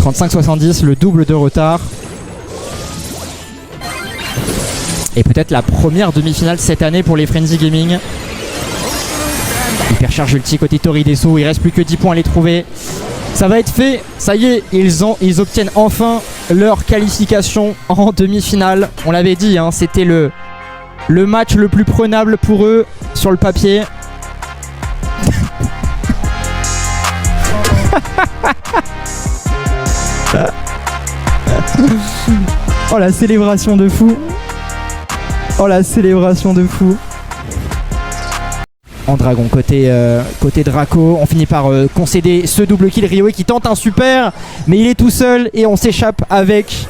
35-70, le double de retard. Et peut-être la première demi-finale cette année pour les Frenzy Gaming. Hypercharge ulti côté Toridesu, il reste plus que 10 points à les trouver. Ça va être fait, ça y est, ils obtiennent enfin leur qualification en demi-finale. On l'avait dit, hein, c'était le match le plus prenable pour eux sur le papier. Oh la célébration de fou. Oh la célébration de fou. En dragon côté Draco, on finit par concéder ce double kill. Ryoe qui tente un super, mais il est tout seul et on s'échappe avec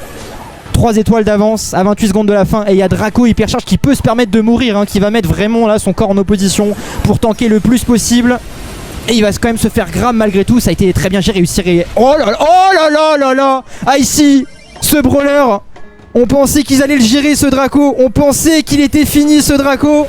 3 étoiles d'avance à 28 secondes de la fin. Et il y a Draco Hypercharge qui peut se permettre de mourir, hein, qui va mettre vraiment là son corps en opposition pour tanker le plus possible. Et il va quand même se faire grave malgré tout. Ça a été très bien géré, réussi. Oh là là, oh là là là là. Ah ici, ce brawler, on pensait qu'ils allaient le gérer ce Draco. On pensait qu'il était fini ce Draco.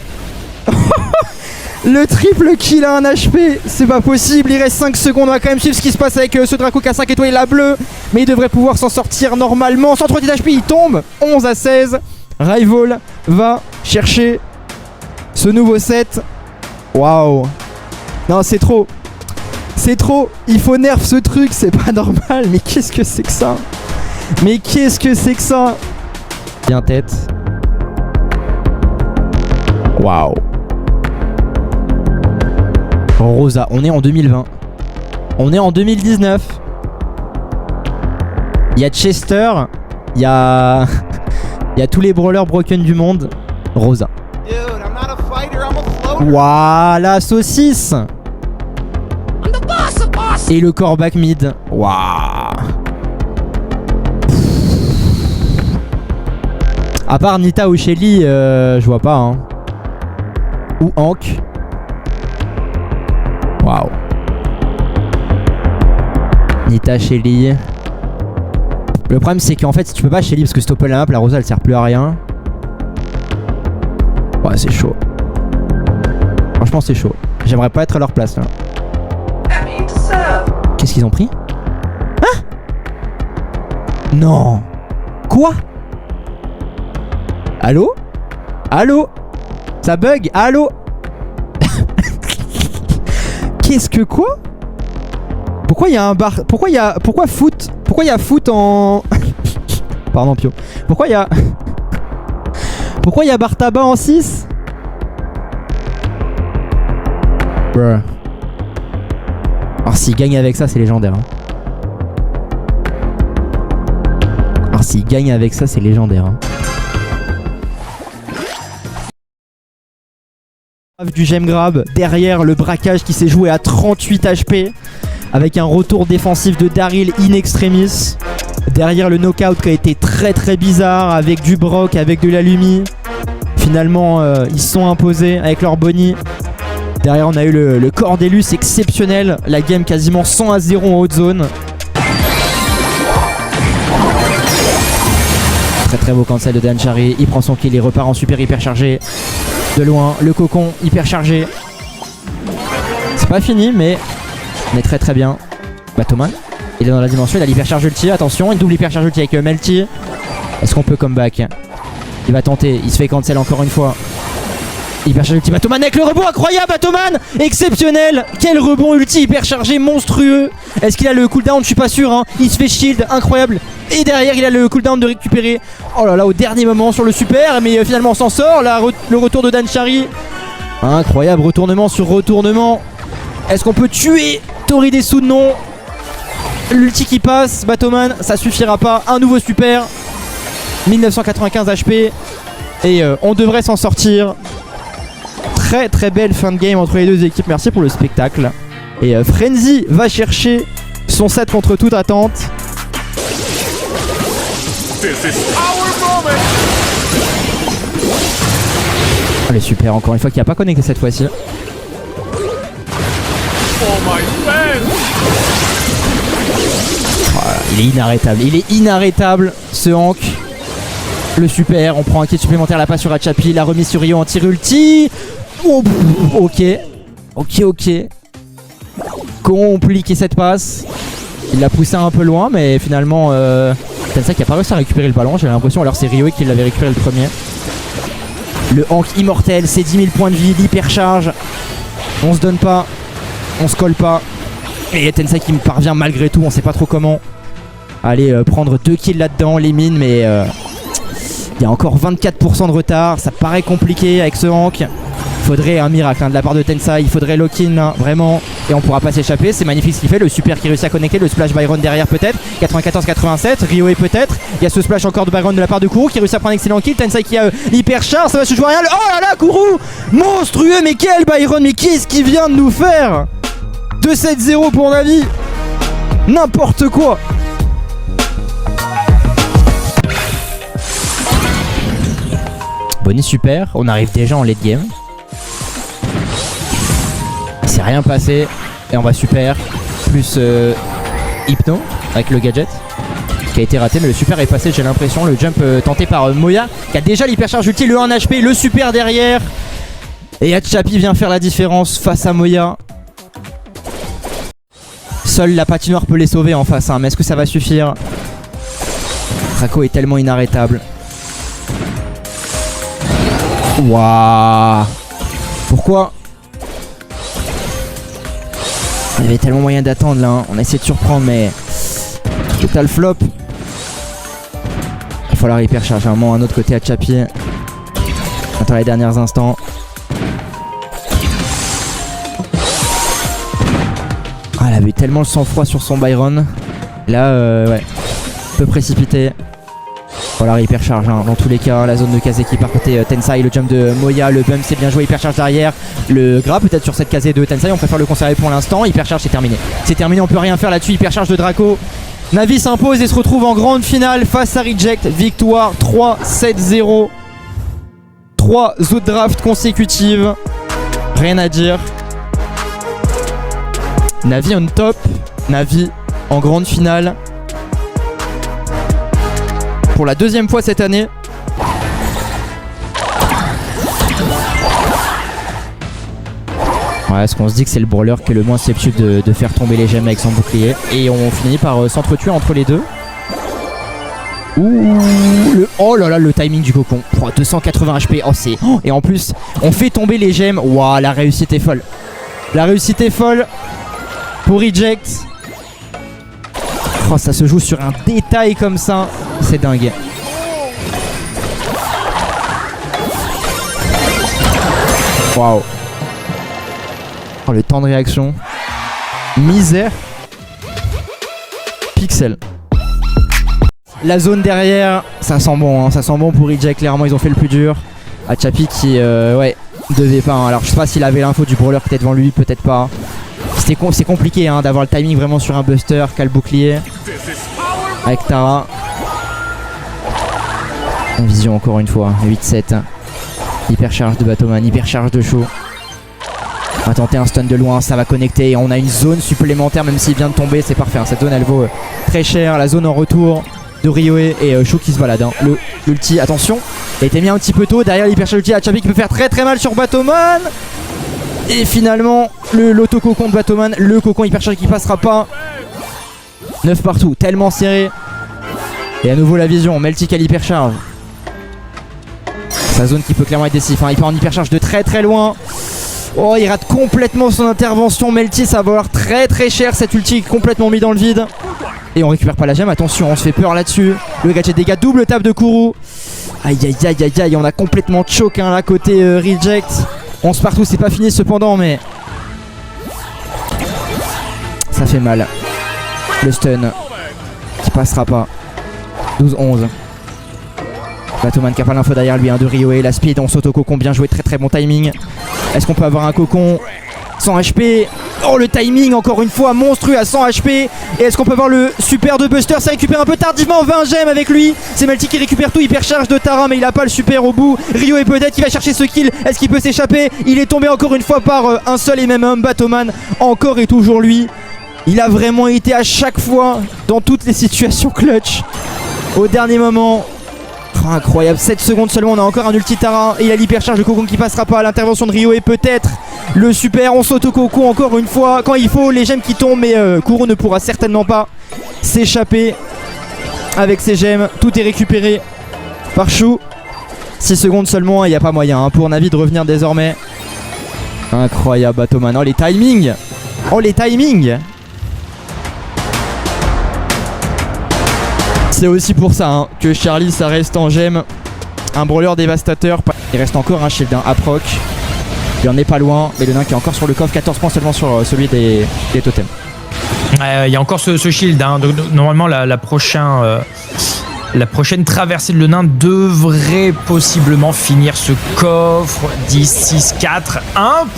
Le triple kill à 1 HP, c'est pas possible, il reste 5 secondes, on va quand même suivre ce qui se passe avec ce Draco qui a 5 étoiles et la bleue. Mais il devrait pouvoir s'en sortir normalement, 103 HP, il tombe, 11-16. Rival va chercher ce nouveau set. Waouh. Non c'est trop, c'est trop, il faut nerf ce truc, c'est pas normal. Mais qu'est-ce que c'est que ça? Mais qu'est-ce que c'est que ça? Bien tête. Waouh. Rosa, on est en 2020. On est en 2019. Il y a Chester. Il y a tous les brawlers broken du monde. Rosa. Waouh, la saucisse. Et le core back mid. Waouh. À part Nita ou Shelly, je vois pas. Hein. Ou Hank. Waouh. Nita, Shelly. Le problème c'est qu'en fait si tu peux pas Shelly parce que stopper la map, la Rosa elle sert plus à rien. Ouais c'est chaud. Franchement c'est chaud. J'aimerais pas être à leur place là. Qu'est-ce qu'ils ont pris? Hein? Non. Quoi? Allô? Allô? Ça bug? Allô? Qu'est-ce que quoi? Pourquoi il y a un bar? Pourquoi il y a foot? Pourquoi il y a foot en pardon Pio. Pourquoi il y a bar tabac en 6? Bruh. Alors s'il gagne avec ça, c'est légendaire. Hein. Alors s'il gagne avec ça, c'est légendaire. Hein. Du gem grab derrière le braquage qui s'est joué à 38 HP avec un retour défensif de Daryl in extremis. Derrière le knockout qui a été très très bizarre avec du Brock, avec de la Lumi. Finalement ils se sont imposés avec leur Bonnie. Derrière on a eu le Cordelius exceptionnel. La game quasiment 100-0 en haute zone. Très très beau cancel de Danchari. Il prend son kill, il repart en super hyper chargé. De loin, le cocon hyper chargé. C'est pas fini mais très très bien. Batoman, il est dans la dimension, il a l'hyper charge ulti. Attention, une double hyper charge ulti avec Melty. Est-ce qu'on peut comeback? Il va tenter, il se fait cancel encore une fois. Hyper charge ulti, Batoman avec le rebond incroyable. Batoman, exceptionnel. Quel rebond ulti hyper chargé monstrueux. Est-ce qu'il a le cooldown? Je suis pas sûr hein. Il se fait shield, incroyable. Et derrière il a le cooldown de récupérer. Oh là là, au dernier moment sur le super. Mais finalement on s'en sort. Là, le retour de Danchari. Incroyable retournement sur retournement. Est-ce qu'on peut tuer Toridesu? Non. L'ulti qui passe, Batoman, ça suffira pas. Un nouveau super. 1995 HP. Et on devrait s'en sortir. Très très belle fin de game entre les deux équipes. Merci pour le spectacle. Et Frenzy va chercher son set contre toute attente. Allez super, encore une fois qui n'a pas connecté cette fois-ci. Voilà, il est inarrêtable. Il est inarrêtable ce Hank. Le super, on prend un kill supplémentaire, la passe sur Hachapi, la remise sur Rio en tir ulti. Oh, ok. Ok. Compliqué cette passe. Il l'a poussé un peu loin, mais finalement Tensai qui a pas réussi à récupérer le ballon, j'ai l'impression. Alors c'est Ryoe qui l'avait récupéré le premier. Le Hank immortel, c'est 10 000 points de vie, l'hypercharge. On se donne pas, on se colle pas. Et Tensai qui me parvient malgré tout, on sait pas trop comment. Aller prendre 2 kills là-dedans, les mines, mais il y a encore 24% de retard. Ça paraît compliqué avec ce Hank. Faudrait un miracle de la part de Tensai, il faudrait lock-in vraiment, et on pourra pas s'échapper. C'est magnifique ce qu'il fait, le super qui réussit à connecter, le splash Byron derrière peut-être, 94-87, Ryoe peut-être, il y a ce splash encore de Byron de la part de Kuro qui réussit à prendre un excellent kill, Tensai qui a l'hyper charge, ça va se jouer à rien, oh là là Kuro, monstrueux, mais quel Byron, mais qu'est-ce qu'il vient de nous faire? 2-7-0 pour Navi, n'importe quoi. Bonnie super, on arrive déjà en late game. Il s'est rien passé et on va super. Plus Hypno avec le gadget qui a été raté, mais le super est passé, j'ai l'impression. Le jump tenté par Moya qui a déjà l'hypercharge ulti, le 1 HP, le super derrière. Et Hatchapi vient faire la différence face à Moya. Seule la patinoire peut les sauver en face, hein, mais est-ce que ça va suffire? Draco est tellement inarrêtable. Waouh. Pourquoi? Il y avait tellement moyen d'attendre là, hein. On a essayé de surprendre, mais total flop. Il va falloir hyper charger un moment un autre côté à Chapi. Attends les derniers instants. Ah, elle avait eu tellement le sang-froid sur son Byron. Là, ouais, un peu précipité. Voilà, hyper charge hein. Dans tous les cas, la zone de Kazeki par côté Tensai, le jump de Moya, le bump c'est bien joué, hyper charge derrière. Le gras peut-être sur cette casée de Tensai, on préfère le conserver pour l'instant. Hyper charge c'est terminé. C'est terminé, on peut rien faire là-dessus, hyper charge de Draco. Navi s'impose et se retrouve en grande finale face à Reject. Victoire 3-7-0. 3 autres drafts consécutives. Rien à dire. Navi on top. Navi en grande finale. Pour la deuxième fois cette année. Ouais, est-ce qu'on se dit que c'est le brawler qui est le moins susceptible de faire tomber les gemmes avec son bouclier. Et on finit par s'entretuer entre les deux. Ouh, oh là là, le timing du cocon. 280 HP, oh c'est... Oh, et en plus, on fait tomber les gemmes. Waouh, la réussite est folle. La réussite est folle pour Reject. Oh, ça se joue sur un détail comme ça. C'est dingue. Waouh. Oh, le temps de réaction. Misère. Pixel. La zone derrière, ça sent bon, hein. Ça sent bon pour Reject. Clairement, ils ont fait le plus dur. Hatchapi qui, ouais, devait pas. Hein. Alors, je sais pas s'il avait l'info du brawler qui était devant lui, peut-être pas. C'est compliqué hein, d'avoir le timing vraiment sur un buster qu'a le bouclier. Avec Tara. En vision encore une fois, 8-7. Hyper charge de Batoman, hyper charge de Sho. On va tenter un stun de loin, ça va connecter. On a une zone supplémentaire même s'il vient de tomber, c'est parfait. Hein. Cette zone elle vaut très cher. La zone en retour de Ryoe et Sho qui se balade. Hein. L'ulti, attention, il a été mis un petit peu tôt. Derrière l'hyper charge ulti, Hatchapi qui peut faire très très mal sur Batoman. Et finalement, l'auto-cocon de Batoman, le cocon hyper charge qui passera pas. 9 partout, tellement serré. Et à nouveau la vision, Melty à l'hypercharge. Sa zone qui peut clairement être décisif, hein. Il part en hypercharge de très très loin. Oh, il rate complètement son intervention. Melty, ça va valoir très très cher. Cette ulti complètement mis dans le vide. Et on récupère pas la gemme, attention, on se fait peur là-dessus. Le gadget dégâts, double tap de Kuro. Aïe aïe aïe aïe aïe, on a complètement choke hein, là côté Reject. 11 partout, c'est pas fini cependant, mais ça fait mal. Le stun qui passera pas. 12-11. Batoman qui a pas l'info derrière lui, hein, de Ryoe. La speed, on saute au cocon, bien joué, très très bon timing. Est-ce qu'on peut avoir un cocon 100 HP? Oh, le timing encore une fois monstrueux à 100 HP. Et est-ce qu'on peut avoir le super de Buster? Ça récupère un peu tardivement, 20 gemmes avec lui. C'est Melty qui récupère tout, hyper charge de Tara, mais il a pas le super au bout. Ryoe peut-être qui va chercher ce kill. Est-ce qu'il peut s'échapper? Il est tombé encore une fois par un seul et même homme. Batoman encore et toujours lui. Il a vraiment été à chaque fois dans toutes les situations clutch. Au dernier moment. Oh, incroyable, 7 secondes seulement, on a encore un ulti Tara. Et il a l'hypercharge de cocon qui passera pas à l'intervention de Ryoe peut-être. Le super, on saute au cocon encore une fois. Quand il faut, les gemmes qui tombent, mais Kuro ne pourra certainement pas s'échapper avec ses gemmes. Tout est récupéré par Chou. 6 secondes seulement et il n'y a pas moyen pour Navi de revenir désormais. Incroyable Batoman. Oh les timings. Oh les timings. C'est aussi pour ça que Charlie ça reste en gemme. Un brawler dévastateur. Il reste encore un shield à proc. Il en est pas loin. Mais le nain qui est encore sur le coffre. 14 points seulement sur celui des totems. Il y a encore ce shield. Donc, normalement la prochaine traversée de le nain devrait possiblement finir ce coffre. 10, 6, 4,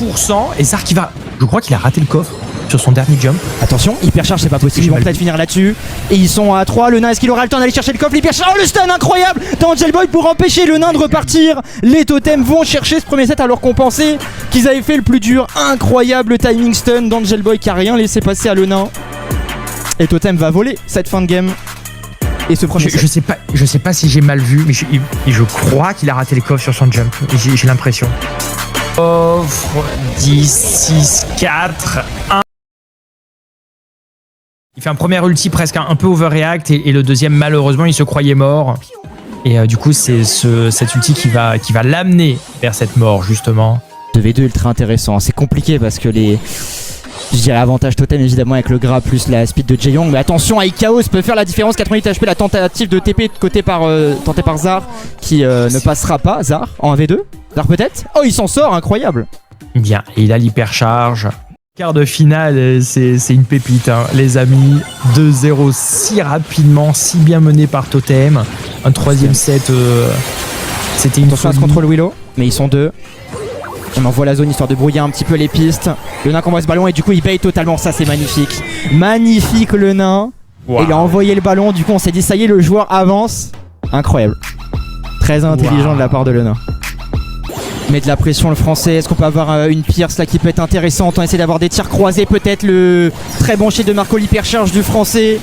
1%. Et Zar qui va... Je crois qu'il a raté le coffre sur son dernier jump. Attention, hypercharge, c'est pas possible. Ils vont peut-être finir là-dessus. Et ils sont à 3. Le nain, est-ce qu'il aura le temps d'aller chercher le coffre? L'hypercharge. Oh, le stun incroyable d'Angel Boy pour empêcher le nain de repartir. Les totems vont chercher ce premier set alors qu'on pensait qu'ils avaient fait le plus dur. Incroyable timing stun d'Angel Boy qui a rien laissé passer à le nain. Et Totem va voler cette fin de game. Et ce premier set. Je sais pas si j'ai mal vu, mais je crois qu'il a raté le coffre sur son jump. J'ai l'impression. Coffre 10, 6, 4, 1. Il fait un premier ulti presque un peu overreact et le deuxième malheureusement il se croyait mort. Et du coup c'est cet ulti qui va l'amener vers cette mort justement. 2v2 ultra intéressant. C'est compliqué parce que je dirais avantage totem évidemment avec le gras plus la speed de Jaeyong. Mais attention, Ikaos peut faire la différence. 88 HP, la tentative de TP tentée par Zar qui ne passera pas. Zar en 1v2. Zar peut-être. Oh, il s'en sort, incroyable. Bien, et il a l'hypercharge. Quart de finale, c'est une pépite, les amis. 2-0 si rapidement, si bien mené par Totem. Un troisième set, c'était une attention à ce contrôle Willow, mais ils sont deux. On envoie la zone histoire de brouiller un petit peu les pistes. Le nain envoie ce ballon et du coup il paye totalement. Ça c'est magnifique. Magnifique le nain. Wow. Et il a envoyé le ballon. Du coup on s'est dit ça y est, le joueur avance. Incroyable. Très intelligent de la part de le nain. Met de la pression le français. Est-ce qu'on peut avoir une Pierce là qui peut être intéressante? On essaie d'avoir des tirs croisés peut-être. Le très bon shield de Marco, l'hypercharge du français.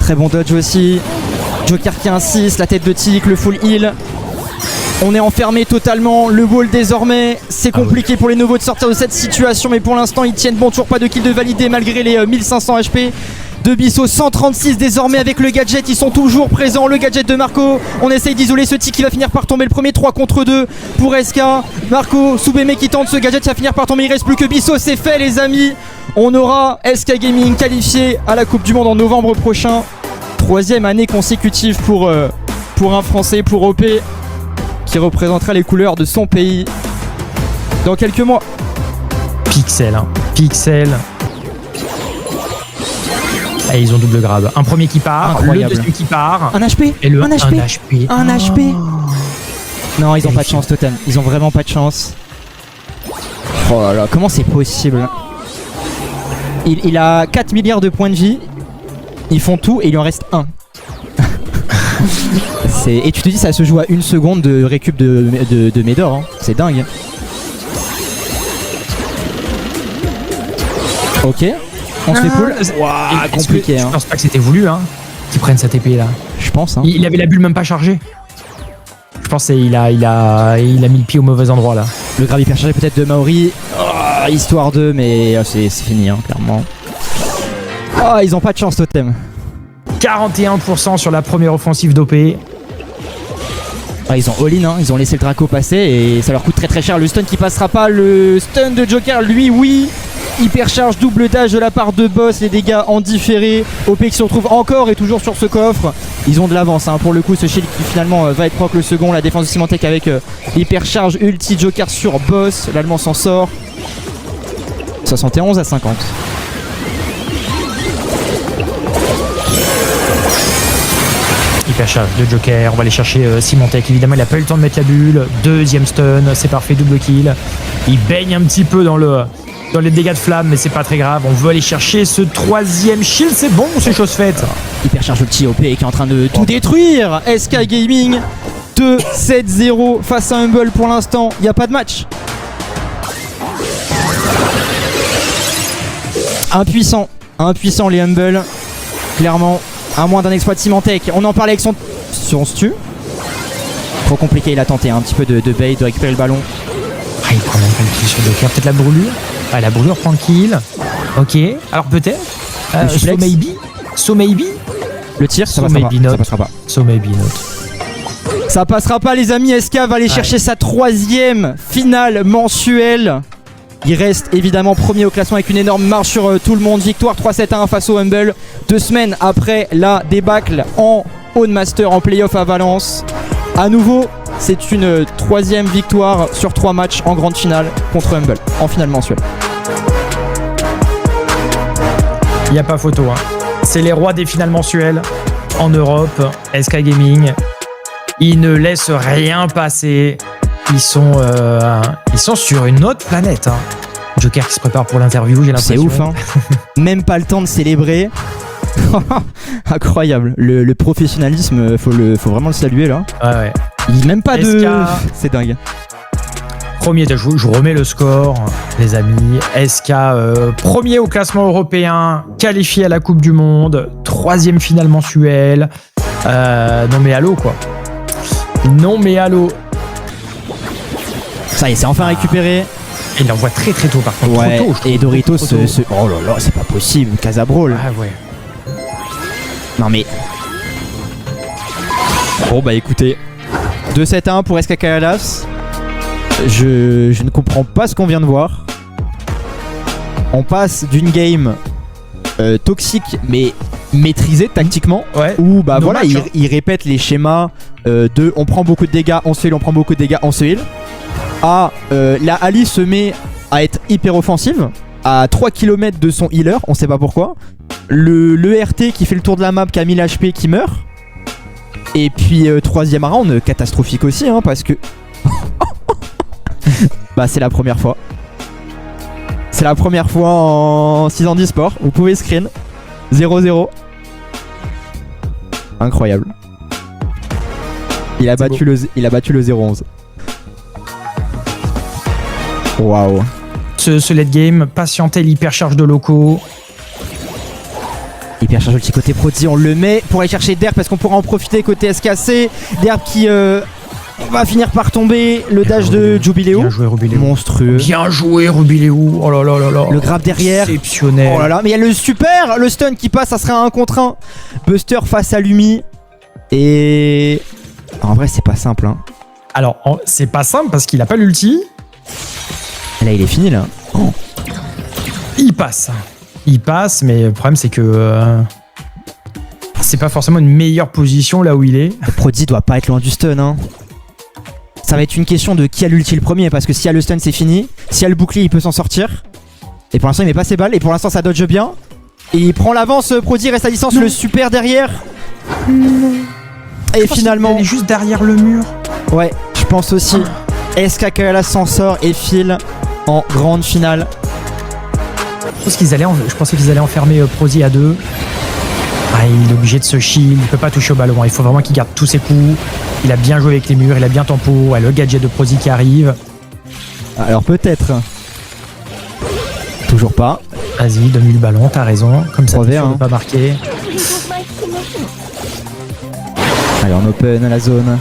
Très bon dodge aussi. Joker qui insiste. La tête de Tic, le full heal. On est enfermé totalement, le wall désormais, c'est compliqué pour les nouveaux de sortir de cette situation, mais pour l'instant ils tiennent bon, toujours pas de kill de validé malgré les 1500 HP de Bissot. 136 désormais avec le gadget, ils sont toujours présents, le gadget de Marco. On essaye d'isoler ce Tic qui va finir par tomber, le premier 3 contre 2 pour SK. Marco, Soubémé qui tente ce gadget, ça va finir par tomber, il reste plus que Bissot, c'est fait les amis. On aura SK Gaming qualifié à la Coupe du Monde en novembre prochain. 3e année consécutive pour un Français, pour OP, qui représentera les couleurs de son pays dans quelques mois. Pixel, Pixel. Et ils ont double grab. Un premier qui part, incroyable. Le deuxième qui part. Un HP. Et le un HP. Un HP. Non, ils ont pas de chance, Totem. Ils ont vraiment pas de chance. Oh là là, comment c'est possible? Il a 4 milliards de points de vie. Ils font tout et il en reste un. Et tu te dis ça se joue à 1 seconde de récup de Médor, c'est dingue. Ok, on se fait pull. Waouh, compliqué. Je pense pas que c'était voulu qu'ils prennent cette épée là. Je pense. Il avait la bulle même pas chargée. Je pense qu'il a mis le pied au mauvais endroit là. Le grab hyper chargé peut-être de Maori. Oh, histoire 2, mais c'est fini clairement. Oh, ils ont pas de chance Totem. 41% sur la première offensive d'OP. Ah, ils ont all-in, ils ont laissé le Draco passer et ça leur coûte très très cher. Le stun qui passera pas, le stun de Joker, lui oui. Hypercharge, double dash de la part de Boss, les dégâts en différé. OP qui se retrouve encore et toujours sur ce coffre. Ils ont de l'avance pour le coup, ce shield qui finalement va être proc le second. La défense de Symantec avec l'hypercharge ulti Joker sur Boss. L'Allemand s'en sort. 71 à 50. Hypercharge de Joker, on va aller chercher Symantec. Évidemment, il a pas eu le temps de mettre la bulle. Deuxième stun, c'est parfait, double kill. Il baigne un petit peu dans les dégâts de flamme, mais c'est pas très grave. On veut aller chercher ce troisième shield, c'est bon, c'est chose faite. Hypercharge ulti OP qui est en train de tout détruire. SK Gaming 2-7-0 face à Humble pour l'instant. Il n'y a pas de match. Impuissant les Humble, clairement. À moins d'un exploit de Symantec. On en parlait avec son stu. Trop compliqué, il a tenté un petit peu de bait, de récupérer le ballon. Il prend même pas le kill sur Joker. Peut-être la brûlure. La brûlure prend le kill. Ok, alors peut-être. So maybe. Le tir, ça So passera pas. maybe not. Ça passera pas. So maybe not. Ça passera pas, les amis. SK va aller chercher sa 3e finale mensuelle. Il reste évidemment premier au classement avec une énorme marge sur tout le monde. Victoire 3-7-1 face au Humble. 2 semaines après la débâcle en Own Master en playoff à Valence. À nouveau, c'est une 3e victoire sur 3 matchs en grande finale contre Humble en finale mensuelle. Il n'y a pas photo. Hein. C'est les rois des finales mensuelles en Europe. SK Gaming. Ils ne laissent rien passer. Ils sont sur une autre planète. Hein. Joker qui se prépare pour l'interview, j'ai l'impression. C'est ouf, hein. Même pas le temps de célébrer. Incroyable. Le professionnalisme, faut vraiment le saluer là. Ouais. Il même pas de... SK. C'est dingue. Premier, je remets le score, les amis. SK, premier au classement européen, qualifié à la Coupe du Monde, 3e finale mensuelle. Non mais allô quoi. Non mais allô. Ça y est, c'est enfin récupéré. Il l'envoie très très tôt par contre. Ouais, trop tôt, je trouve. et Doritos Trop tôt. Oh là là, c'est pas possible, Casabrol. Ah ouais. Non mais... Bon bah écoutez, 2-7-1 pour SK Kalas. Je ne comprends pas ce qu'on vient de voir. On passe d'une game toxique mais maîtrisée tactiquement, Ouais. où bah No voilà, match, hein. il répète les schémas de on prend beaucoup de dégâts, on se heal, on prend beaucoup de dégâts, on se heal. La Ali se met à être hyper offensive à 3 km de son healer, on sait pas pourquoi. Le RT qui fait le tour de la map, qui a 1000 HP, qui meurt. Et puis 3e round, catastrophique aussi, hein, parce que... bah c'est la première fois. C'est la première fois en 6 ans d'e-sport. Vous pouvez screen. 0-0. Incroyable. Il a battu le 0-11. Waouh. Ce late game, patienter l'hypercharge de locaux. Hyper chargé le petit côté Prodi, on le met pour aller chercher Derp parce qu'on pourra en profiter côté SKC. Derp qui va finir par tomber. Le dash de Jubileo. Bien joué Rubileo. Monstrueux. Bien joué Rubileo. Oh là là là là. Le grab derrière. Exceptionnel. Oh là là, mais il y a le super, le stun qui passe, ça serait un 1 contre 1. Buster face à Lumi. Et en vrai, c'est pas simple, hein. Alors, c'est pas simple parce qu'il a pas l'ulti. Là, il est fini là. Oh. Il passe, mais le problème c'est que c'est pas forcément une meilleure position là où il est. Le Prodi doit pas être loin du stun, hein. Ça va être une question de qui a l'ulti le premier, parce que s'il y a le stun, c'est fini. S'il y a le bouclier, il peut s'en sortir. Et pour l'instant, il met pas ses balles. Et pour l'instant, ça dodge bien. Et il prend l'avance. Prodi reste à distance. Non. Le super derrière. Non. Et finalement, il est juste derrière le mur. Ouais, je pense aussi. SK Kalas s'en sort et file en grande finale. Je pensais qu'ils allaient enfermer Prodi à 2. Ah, il est obligé de se shield, il peut pas toucher au ballon. Il faut vraiment qu'il garde tous ses coups. Il a bien joué avec les murs, il a bien tempo. Ouais, le gadget de Prodi qui arrive. Alors peut-être. Toujours pas. Vas-y, donne-lui le ballon, t'as raison. Comme ça, t'es sûr hein. de pas marquer. Allez, en open à la zone.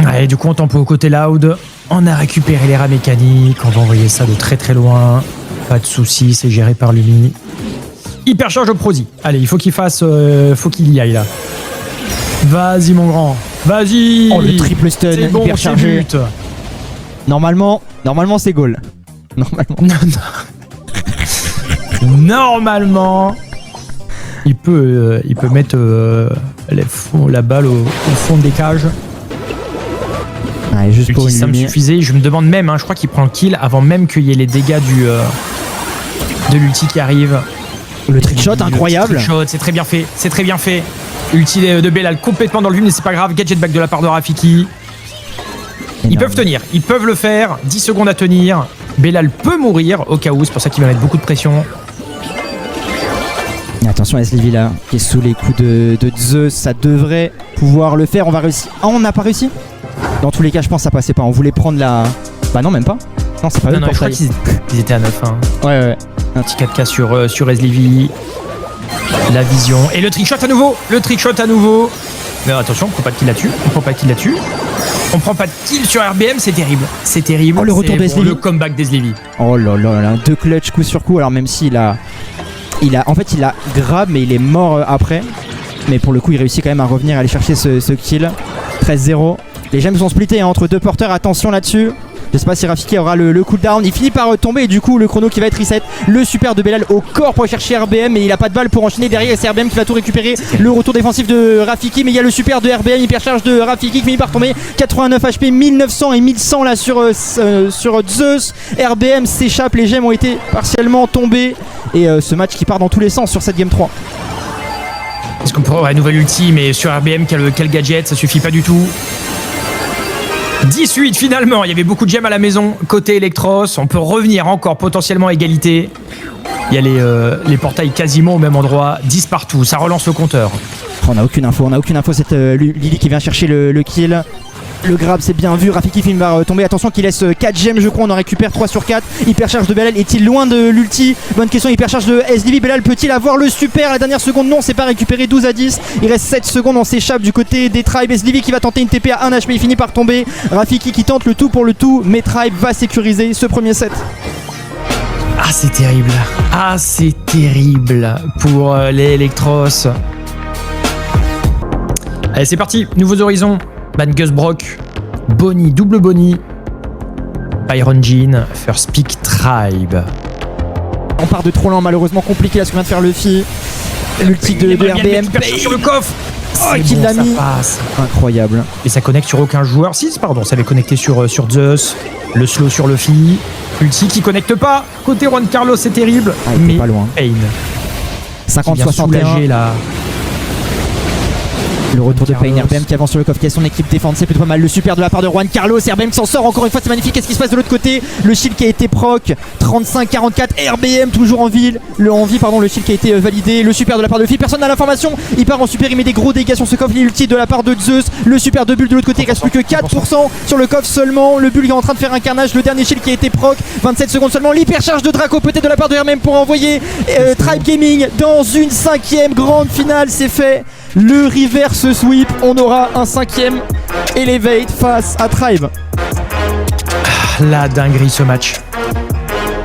Allez, du coup, on tempo au côté loud. On a récupéré les rats mécaniques. On va envoyer ça de très très loin. Pas de soucis, c'est géré par Lumi. Hypercharge au Prodi. Allez, il faut qu'il fasse. Faut qu'il y aille là. Vas-y, mon grand. Vas-y. Oh, le triple stun, c'est bon, hyper chargé. but. Normalement c'est goal. Normalement. Normalement, il peut mettre la balle au fond des cages. Allez, juste pour une ça me lumière. suffisait. Je me demande même, hein, je crois qu'il prend le kill avant même qu'il y ait les dégâts de l'ulti qui arrive. Le trickshot incroyable. Trickshot, c'est très bien fait. C'est très bien fait. Ulti de Belal complètement dans le vide, mais c'est pas grave. Gadget back de la part de Rafiki. Ils peuvent tenir, ils peuvent le faire. 10 secondes à tenir. Belal peut mourir au cas où, c'est pour ça qu'il va mettre beaucoup de pression. Attention à Sleevy là, qui est sous les coups de Zeus. Ça devrait pouvoir le faire. On va réussir. Ah, on n'a pas réussi. Dans tous les cas, je pense que ça passait pas. On voulait prendre la. Bah non, même pas. Non, c'est pas eux Non, pour je crois ça. qu'ils étaient à 9. Hein. Ouais. Un petit 4K sur Eslevi. La vision. Et le trickshot à nouveau. Mais attention, on prend pas de kill là-dessus. On prend pas de kill sur RBM, c'est terrible. C'est terrible. Oh, le retour d'Eslevi. Le comeback d'Eslevi. Oh là là là. 2 clutch coup sur coup. Alors même s'il a En fait, il a grab, mais il est mort après. Mais pour le coup, il réussit quand même à revenir, à aller chercher ce kill. 13-0. Les gemmes sont splittés hein, entre deux porteurs. Attention là-dessus. Je sais pas si Rafiki aura le cooldown. Il finit par tomber et du coup le chrono qui va être reset. Le super de Belal au corps pour aller chercher RBM, mais il a pas de balle pour enchaîner derrière. C'est RBM qui va tout récupérer. Le retour défensif de Rafiki, mais il y a le super de RBM, hypercharge de Rafiki qui finit par tomber. 89 HP, 1900 et 1100 là sur Zeus. RBM s'échappe, les gemmes ont été partiellement tombées. Et ce match qui part dans tous les sens sur cette game 3. Est-ce qu'on peut avoir une nouvelle ulti, mais sur RBM, quel gadget, ça suffit pas du tout. 18 finalement, il y avait beaucoup de gemmes à la maison côté Electros, on peut revenir encore potentiellement à égalité. Il y a les portails quasiment au même endroit, 10 partout, ça relance le compteur. On n'a aucune info, cette Lily qui vient chercher le kill. Le grab c'est bien vu, Rafiki finit par tomber, attention qu'il laisse 4 gemmes je crois, on en récupère 3 sur 4. Hypercharge de Belal, est-il loin de l'ulti? Bonne question, hypercharge de SDV, Belal peut-il avoir le super à la dernière seconde? Non, c'est pas récupéré, 12 à 10. Il reste 7 secondes, on s'échappe du côté des Tribes. SDV qui va tenter une TP à 1 HP, il finit par tomber. Rafiki qui tente le tout pour le tout, mais Tribe va sécuriser ce premier set. Ah c'est terrible, pour les Electros. Allez c'est parti, nouveaux horizons. Gus Brock, Bonnie, double Bonnie, Byron Jean, First Pick Tribe. On part de trop lent, malheureusement compliqué là ce que vient de faire Luffy. L'ulti de RBM. Sur le coffre. Oh, qu'il l'a mis. Incroyable. Et ça connecte sur aucun joueur. Si, pardon, ça avait connecté sur Zeus. Le slow sur Luffy. Ulti qui connecte pas. Côté Juan Carlos, c'est terrible. Ah, il était pas loin. Pain. 50-61. Là. Le retour de Pain, RBM qui avance sur le coffre, qui a son équipe défense, c'est plutôt pas mal. Le super de la part de Juan Carlos, RBM qui s'en sort encore une fois, c'est magnifique. Qu'est-ce qui se passe de l'autre côté? Le shield qui a été proc, 35-44, RBM toujours en vie, le shield qui a été validé. Le super de la part de Luffy, personne n'a l'information, il part en super, il met des gros dégâts sur ce coffre. L'ulti de la part de Zeus, le super de Bull de l'autre côté, il reste plus que 4% sur le coffre seulement. Le Bull est en train de faire un carnage, le dernier shield qui a été proc, 27 secondes seulement. L'hypercharge de Draco peut-être de la part de RBM pour envoyer Tribe Gaming dans une 5e grande finale, c'est fait. Le reverse sweep, on aura un 5e Elevate face à Tribe. La dinguerie ce match.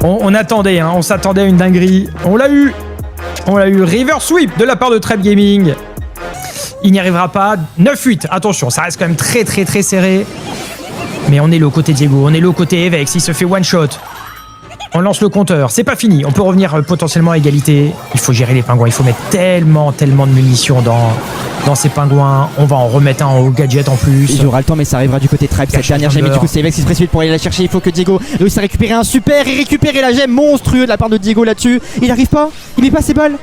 On attendait, hein, on s'attendait à une dinguerie. On l'a eu. Reverse sweep de la part de Tribe Gaming. Il n'y arrivera pas. 9-8, attention, ça reste quand même très très très serré. Mais on est là au côté Diego, on est là au côté Evex, il se fait one shot. On lance le compteur, c'est pas fini, on peut revenir potentiellement à égalité. Il faut gérer les pingouins, il faut mettre tellement de munitions dans ces pingouins. On va en remettre un au gadget en plus. Il aura le temps mais ça arrivera du côté Tribe. Cette dernière gemme, du coup c'est Evex qui se précipite pour aller la chercher. Il faut que Diego réussisse à récupérer un super et récupérer la gemme monstrueuse de la part de Diego là-dessus. Il arrive pas, il met pas ses balles,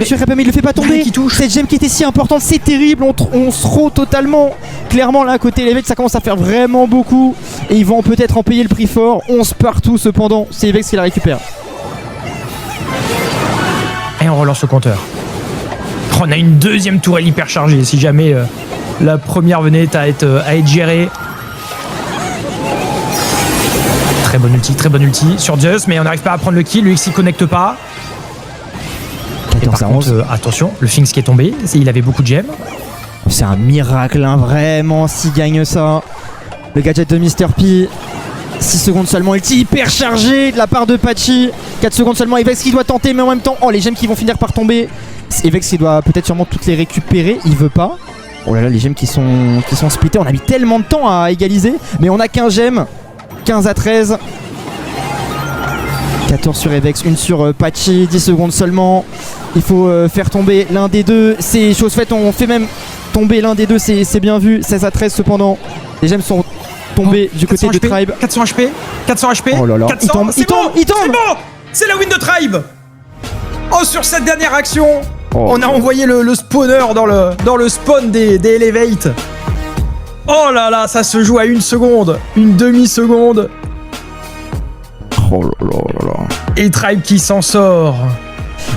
sur RBM, il le fait pas tomber. Cette gemme qui était si importante, c'est terrible, on se rôde totalement. Clairement là côté Evex ça commence à faire vraiment beaucoup et ils vont peut-être en payer le prix fort. 11 partout cependant, c'est Evex qui la récupère. Et on relance le compteur. On a une deuxième tourelle hyper chargée si jamais la première venait à être gérée. Très bonne ulti sur Zeus, mais on n'arrive pas à prendre le kill. Le X il connecte pas. 14 à 11. Attention, le Finks qui est tombé, il avait beaucoup de gemmes. C'est un miracle, hein, vraiment, s'il gagne ça. Le gadget de Mr. P. 6 secondes seulement, ulti hyper chargé de la part de Patchy. 4 secondes seulement, Evex qui doit tenter, mais en même temps, oh les gemmes qui vont finir par tomber. Evex qui doit peut-être sûrement toutes les récupérer, il veut pas. Oh là là, les gemmes qui sont splittées, on a mis tellement de temps à égaliser, mais on a 15 gemmes, 15 à 13. 14 sur Evex, 1 sur Patchy, 10 secondes seulement. Il faut faire tomber l'un des deux, c'est chose faite, on fait même tomber l'un des deux, c'est bien vu. 16 à 13 cependant, les gemmes sont tombées du côté de Tribe. 400 HP, 400 HP, oh là là. 400, il tombe. C'est bon, c'est la win de Tribe. Oh, sur cette dernière action, on a envoyé le spawner dans le spawn des Elevate. Oh là là, ça se joue à 1 seconde, une demi-seconde. Oh là là là là. Et Tribe qui s'en sort.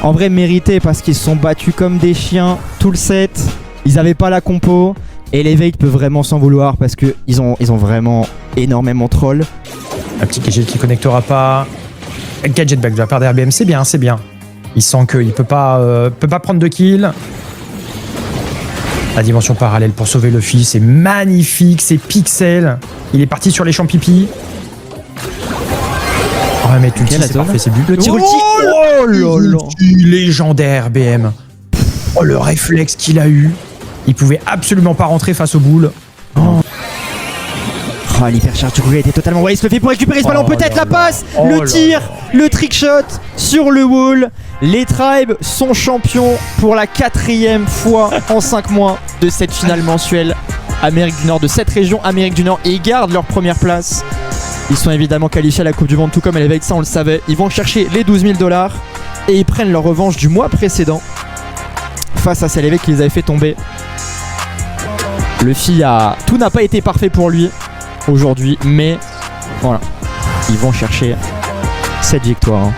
En vrai mérité parce qu'ils se sont battus comme des chiens tout le set. Ils avaient pas la compo. Et Elevate peut vraiment s'en vouloir parce qu'ils ont vraiment énormément troll. Un petit gadget qui connectera pas. Gadget back de la part d'RBM, c'est bien, c'est bien. Il sent qu'il peut pas prendre de kill. La dimension parallèle pour sauver Luffy, c'est magnifique, c'est pixel. Il est parti sur les champs pipi. Ouais, mais tu Ok, la c'est zone. parfait, c'est but. Le tir ulti. Oh là là. Légendaire, BM. Oh, le réflexe qu'il a eu. Il pouvait absolument pas rentrer face aux boules. Oh, l'hypercharge du coup a été totalement waste. Le fait pour récupérer ce ballon, Oh peut-être là la passe, là. Oh le là tir, là. le trick shot sur le wall. Les Tribes sont champions pour la 4e fois en 5 mois de cette finale mensuelle Amérique du Nord, de cette région Amérique du Nord, et ils gardent leur première place. Ils sont évidemment qualifiés à la Coupe du Monde, tout comme Elevate, ça on le savait. Ils vont chercher les 12 000 $ et ils prennent leur revanche du mois précédent face à Elevate qui les avait fait tomber. Luffy tout n'a pas été parfait pour lui aujourd'hui, mais voilà, ils vont chercher cette victoire.